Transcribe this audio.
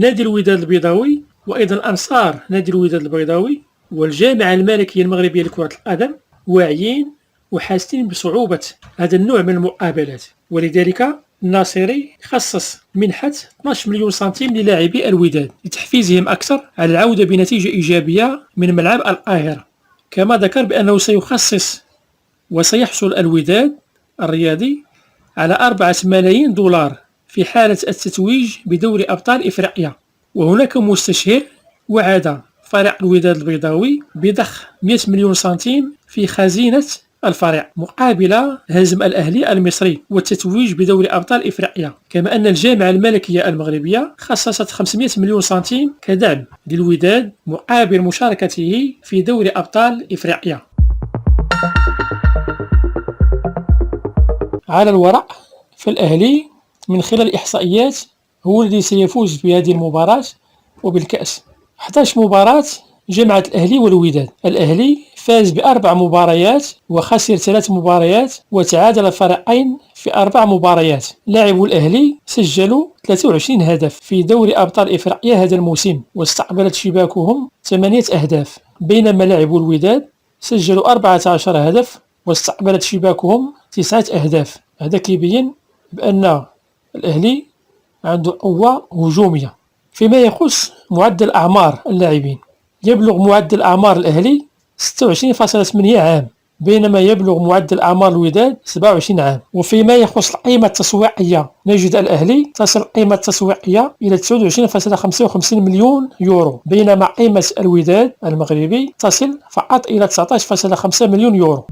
نادي الوداد البيضاوي وأيضا أنصار نادي الوداد البيضاوي والجامعة الملكية المغربية لكرة القدم واعيين وحاسين بصعوبة هذا النوع من المقابلات، ولذلك الناصري خصص منحة 12 مليون سنتيم للاعبي الوداد لتحفيزهم أكثر على العودة بنتيجة إيجابية من ملعب القاهرة. كما ذكر بأنه سيخصص وسيحصل الوداد الرياضي على 4 ملايين دولار في حالة التتويج بدوري أبطال إفريقيا. وهناك مستشير وعد فريق الوداد البيضاوي بضخ 100 مليون سنتيم في خزينة الفريق مقابل هزم الأهلي المصري والتتويج بدوري أبطال إفريقيا. كما أن الجامعة الملكية المغربية خصصت 500 مليون سنتيم كدعم للوداد مقابل مشاركته في دوري أبطال إفريقيا. على الورق فالأهلي من خلال الإحصائيات هو الذي سيفوز بهذه المباراة وبالكأس. 11 مباراة جمعت الأهلي والوداد. الأهلي فاز ب4 مباريات وخسر 3 مباريات وتعادل الفريقين في 4 مباريات. لاعبو الأهلي سجلوا 23 هدف في دوري أبطال إفريقيا هذا الموسم واستقبلت شباكهم 8 أهداف، بينما لاعبو الوداد سجلوا 14 هدف واستقبلت شباكهم 9 أهداف. هذا كيبين بأن الأهلي عنده قوة هجومية. فيما يخص معدل أعمار اللاعبين، يبلغ معدل أعمار الأهلي 26.8 عام، بينما يبلغ معدل أعمار الوداد 27 عام. وفيما يخص القيمة التسويقية نجد الأهلي تصل القيمة التسويقية إلى 29.55 مليون يورو، بينما قيمة الوداد المغربي تصل فقط إلى 19.5 مليون يورو.